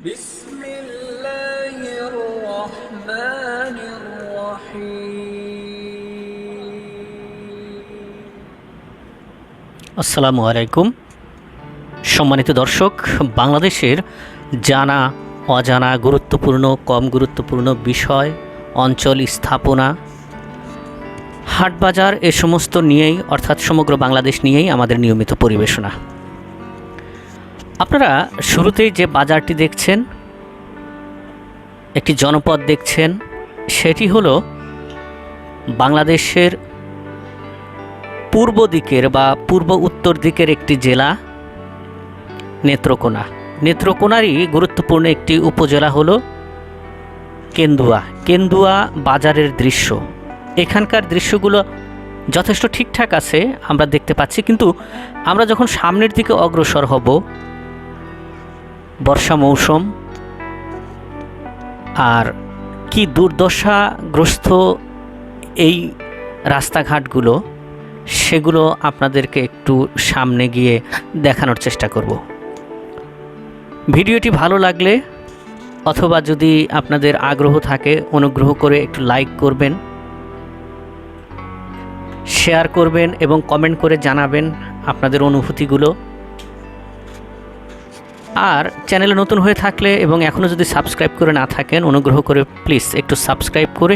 بسم الله الرحمن الرحيم আসসালামু আলাইকুম। সম্মানিত দর্শক, বাংলাদেশের জানা অজানা গুরুত্বপূর্ণ কম গুরুত্বপূর্ণ বিষয়, অঞ্চল, স্থাপনা, হাটবাজার এ সমস্ত নিয়েই অর্থাৎ সমগ্র বাংলাদেশ নিয়েই আমাদের নিয়মিত পরিবেশনা। আপনারা শুরুতেই যে বাজারটি দেখছেন, একটি জনপদ দেখছেন, সেটি হলো বাংলাদেশের পূর্ব দিকের বা পূর্ব উত্তর দিকের একটি জেলা নেত্রকোনা। নেত্রকোনারই গুরুত্বপূর্ণ একটি উপজেলা হলো কেন্দুয়া। কেন্দুয়া বাজারের দৃশ্য, এখানকার দৃশ্যগুলো যথেষ্ট ঠিকঠাক আছে আমরা দেখতে পাচ্ছি, কিন্তু আমরা যখন সামনের দিকে অগ্রসর হব, বর্ষা মৌসুম আর কি দুর্দশাগ্রস্ত এই রাস্তাঘাটগুলো, সেগুলো আপনাদেরকে একটু সামনে গিয়ে দেখানোর চেষ্টা করব। ভিডিওটি ভালো লাগলে অথবা যদি আপনাদের আগ্রহ থাকে, অনুগ্রহ করে একটু লাইক করবেন, শেয়ার করবেন এবং কমেন্ট করে জানাবেন আপনাদের অনুভূতিগুলো। আর চ্যানেলে নতুন হয়ে থাকলে এবং এখনও যদি সাবস্ক্রাইব করে না থাকেন, অনুগ্রহ করে প্লিজ একটু সাবস্ক্রাইব করে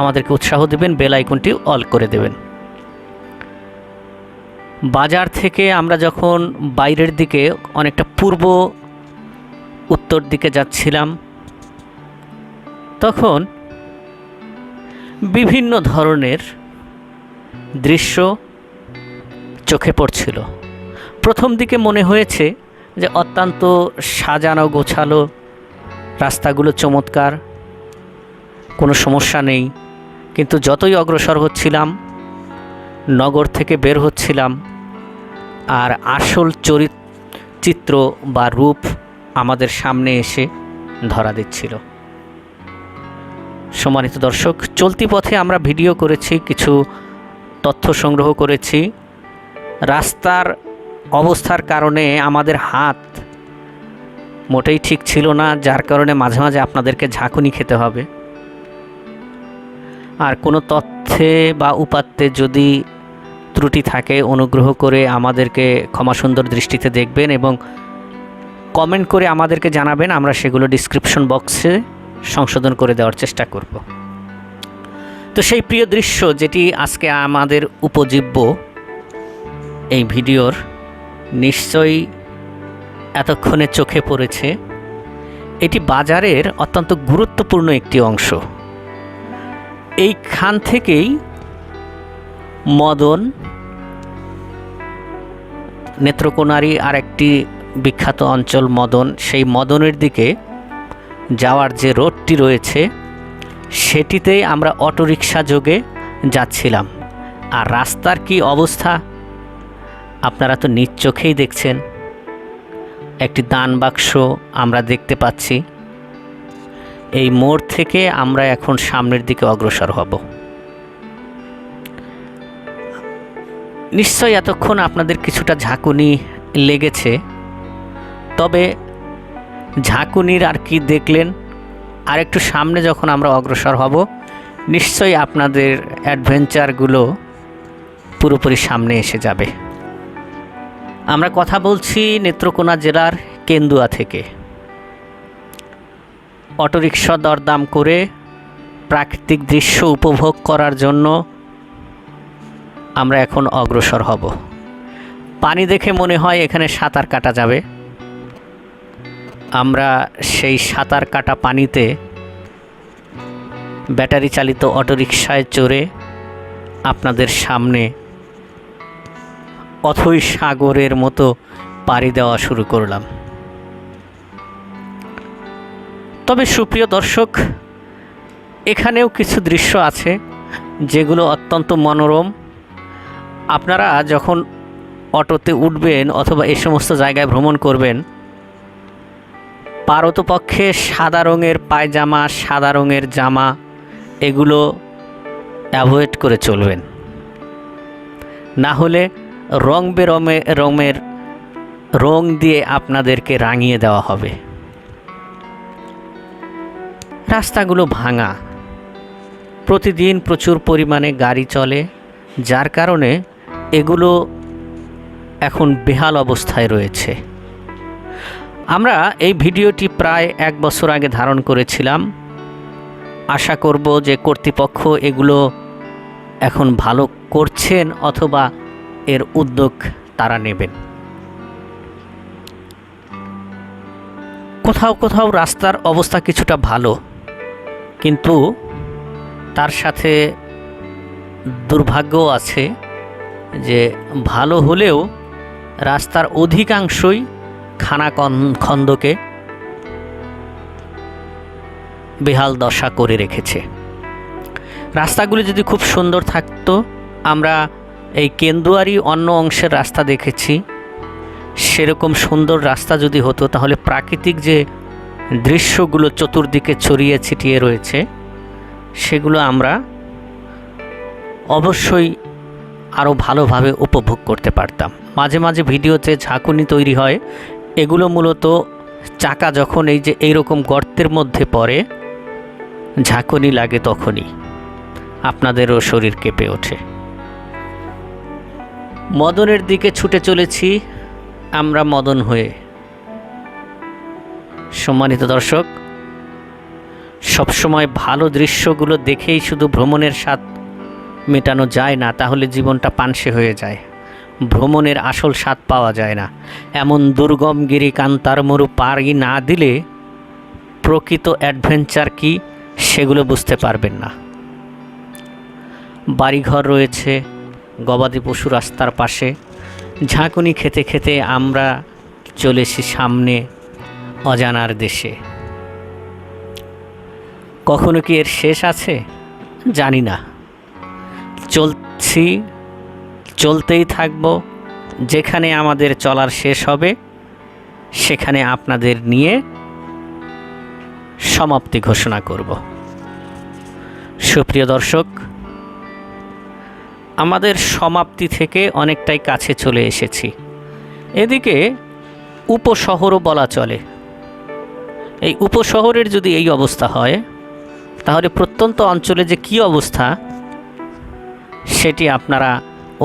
আমাদেরকে উৎসাহ দেবেন, বেল আইকনটি অল করে দেবেন। বাজার থেকে আমরা যখন বাইরের দিকে অনেকটা পূর্ব উত্তর দিকে যাচ্ছিলাম, তখন বিভিন্ন ধরনের দৃশ্য চোখে পড়ছিল। প্রথম দিকে মনে হয়েছে যে অত্যন্ত সাজানো গোছালো, রাস্তাগুলো চমৎকার, কোনো সমস্যা নেই। কিন্তু যতই অগ্রসর হচ্ছিলাম, নগর থেকে বের হচ্ছিলাম, আর আসল চিত্র বা রূপ আমাদের সামনে এসে ধরা দিচ্ছিল। সম্মানিত দর্শক, চলতি পথে আমরা ভিডিও করেছি, কিছু তথ্য সংগ্রহ করেছি। রাস্তার অবস্থার কারণে আমাদের হাত মোটেই ঠিক ছিল না, যার কারণে মাঝে মাঝে আপনাদেরকে ঝাঁকুনি খেতে হবে। আর কোনো তথ্যে বা উপাত্তে যদি ত্রুটি থাকে, অনুগ্রহ করে আমাদেরকে ক্ষমাসুন্দর দৃষ্টিতে দেখবেন এবং কমেন্ট করে আমাদেরকে জানাবেন। আমরা সেগুলো ডিসক্রিপশন বক্সে সংশোধন করে দেওয়ার চেষ্টা করব। তো সেই প্রিয় দৃশ্য যেটি আজকে আমাদের উপজীব্য এই ভিডিওর, নিশ্চয়ই এতক্ষণে চোখে পড়েছে। এটি বাজারের অত্যন্ত গুরুত্বপূর্ণ একটি অংশ। এইখান থেকেই মদন, নেত্রকোনারই আরেকটি বিখ্যাত অঞ্চল মদন, সেই মদনের দিকে যাওয়ার যে রোডটি রয়েছে, সেটিতেই আমরা অটোরিকশা যোগে যাচ্ছিলাম। আর রাস্তার কি অবস্থা আপনারা তো নিজ চোখেই দেখছেন। একটি দান বাক্স আমরা দেখতে পাচ্ছি। এই মোড় থেকে আমরা এখন সামনের দিকে অগ্রসর হব। নিশ্চয়ই এতক্ষণ আপনাদের কিছুটা ঝাঁকুনি লেগেছে, তবে ঝাঁকুনির আর কি দেখলেন, আর একটু সামনে যখন আমরা অগ্রসর হব, নিশ্চয়ই আপনাদের অ্যাডভেঞ্চারগুলো পুরোপুরি সামনে এসে যাবে। আমরা কথা বলছি নেত্রকোনা জেলার কেন্দুয়া থেকে। অটোরিকশা দরদাম করে প্রাকৃতিক দৃশ্য উপভোগ করার জন্য আমরা এখন অগ্রসর হব। পানি দেখে মনে হয় এখানে সাঁতার কাটা যাবে। আমরা সেই সাঁতার কাটা পানিতে ব্যাটারি চালিত অটোরিকশায় চড়ে আপনাদের সামনে অথই সাগরের মতো পাড়ি দেওয়া শুরু করলাম। তবে সুপ্রিয় দর্শক, এখানেও কিছু দৃশ্য আছে যেগুলো অত্যন্ত মনোরম। আপনারা যখন অটোতে উঠবেন অথবা এই সমস্ত জায়গায় ভ্রমণ করবেন, পারতপক্ষে সাদা রঙের পায়জামা, সাদা রঙের জামা, এগুলো অ্যাভয়েড করে চলবেন। না হলে রং বেরঙের রং দিয়ে আপনাদেরকে রাঙিয়ে দেওয়া হবে। রাস্তাগুলো ভাঙা, প্রতিদিন প্রচুর পরিমাণে গাড়ি চলে, যার কারণে এগুলো এখন বেহাল অবস্থায় রয়েছে। আমরা এই ভিডিওটি প্রায় 1 বছর আগে ধারণ করেছিলাম। আশা করব যে কর্তৃপক্ষ এগুলো এখন ভালো করছেন অথবা এর উদ্যোগ তারা নেবেন। কোথাও কোথাও রাস্তার অবস্থা কিছুটা ভালো, কিন্তু তার সাথে দুর্ভাগ্যও আছে যে ভালো হলেও রাস্তার অধিকাংশই খানাখন্দকে বেহাল দশা করে রেখেছে। রাস্তাগুলি যদি খুব সুন্দর থাকতো, আমরা এই কেন্দুয়ারি অন্য অংশের রাস্তা দেখেছি, সেরকম সুন্দর রাস্তা যদি হতো তাহলে প্রাকৃতিক যে দৃশ্যগুলো চতুর্দিকে ছড়িয়ে ছিটিয়ে রয়েছে সেগুলো আমরা অবশ্যই আরও ভালোভাবে উপভোগ করতে পারতাম। মাঝে মাঝে ভিডিওতে ঝাঁকুনি তৈরি হয়, এগুলো মূলত চাকা যখন এই যে এইরকম গর্তের মধ্যে পড়ে ঝাঁকুনি লাগে, তখনই আপনাদেরও শরীর কেঁপে ওঠে। মদনের দিকে ছুটে চলেছি আমরা মদন হয়ে। সম্মানিত দর্শক, সবসময় ভালো দৃশ্যগুলো দেখেই শুধু ভ্রমণের স্বাদ মেটানো যায় না, তাহলে জীবনটা পানসে হয়ে যায়, ভ্রমণের আসল স্বাদ পাওয়া যায় না। এমন দুর্গম গিরি কান্তার মরু পাড়ি না দিলে প্রকৃত অ্যাডভেঞ্চার কি সেগুলো বুঝতে পারবেন না। বাড়িঘর রয়েছে, গবাদি পশু রাস্তার পাশে, ঝাঁকুনি খেতে খেতে আমরা চলেছি সামনে অজানার দেশে। কখনো কি এর শেষ আছে জানি না, চলছি, চলতেই থাকব। যেখানে আমাদের চলার শেষ হবে সেখানে আপনাদের নিয়ে সমাপ্তি ঘোষণা করব। সুপ্রিয় দর্শক, আমাদের সমাপ্তি থেকে অনেকটাই কাছে চলে এসেছি। এদিকে উপশহরও বলা চলে। এই উপশহরের যদি এই অবস্থা হয় তাহলে প্রত্যন্ত অঞ্চলে যে কী অবস্থা সেটি আপনারা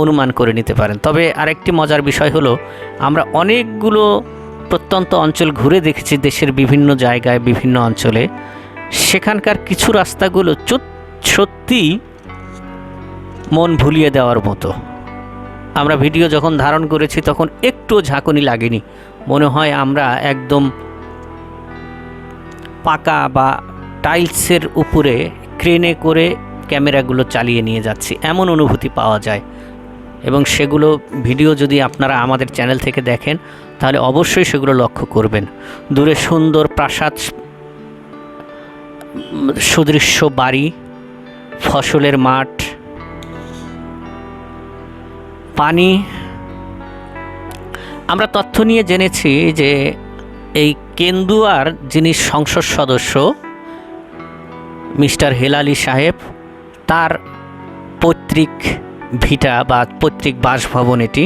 অনুমান করে নিতে পারেন। তবে আরেকটি মজার বিষয় হলো, আমরা অনেকগুলো প্রত্যন্ত অঞ্চল ঘুরে দেখেছি দেশের বিভিন্ন জায়গায়, বিভিন্ন অঞ্চলে। সেখানকার কিছু রাস্তাগুলো সত্যি মন ভুলিয়ে দেওয়ার মতো। আমরা ভিডিও যখন ধারণ করেছি তখন একটু ঝাঁকুনি লাগেনি, মনে হয় আমরা একদম পাকা বা টাইলসের উপরে ক্রেনে করে ক্যামেরাগুলো চালিয়ে নিয়ে যাচ্ছি, এমন অনুভূতি পাওয়া যায়। এবং সেগুলো ভিডিও যদি আপনারা আমাদের চ্যানেল থেকে দেখেন তাহলে অবশ্যই সেগুলো লক্ষ্য করবেন। দূরে সুন্দর প্রাসাদ সুদৃশ্য বাড়ি, ফসলের মাঠ, পানি। আমরা তথ্য নিয়ে জেনেছি যে এই কেন্দুয়ার যিনি সংসদ সদস্য মিস্টার হেলালি সাহেব, তার পৈতৃক ভিটা বা পৈতৃক বাসভবন এটি।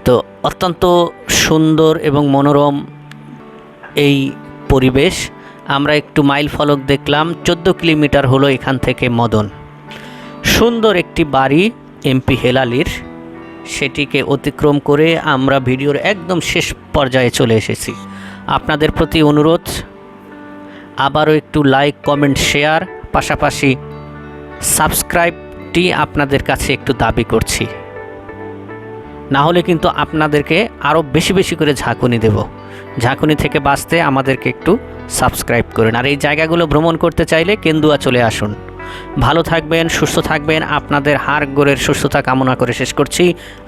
তো অত্যন্ত সুন্দর এবং মনোরম এই পরিবেশ। আমরা একটু মাইল ফলক দেখলাম, 14 কিলোমিটার হলো এখান থেকে মদন। সুন্দর একটি বাড়ি এমপি হেলালির, সেটিকে অতিক্রম করে আমরা ভিডিওর একদম শেষ পর্যায়ে চলে এসেছি। আপনাদের প্রতি অনুরোধ, আবারও একটু লাইক, কমেন্ট, শেয়ার, পাশাপাশি সাবস্ক্রাইবটি আপনাদের কাছে একটু দাবি করছি। না হলে কিন্তু আপনাদেরকে আরও বেশি বেশি করে ঝাঁকুনি দেব। ঝাঁকুনি থেকে বাঁচতে আমাদেরকে একটু সাবস্ক্রাইব করুন। আর এই জায়গাগুলো ভ্রমণ করতে চাইলে কেন্দুয়া চলে আসুন। ভালো থাকবেন, সুস্থ থাকবেন। আপনাদের হাড় গোড়ের সুস্থতা কামনা করে শেষ করছি।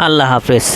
আল্লাহ হাফেজ।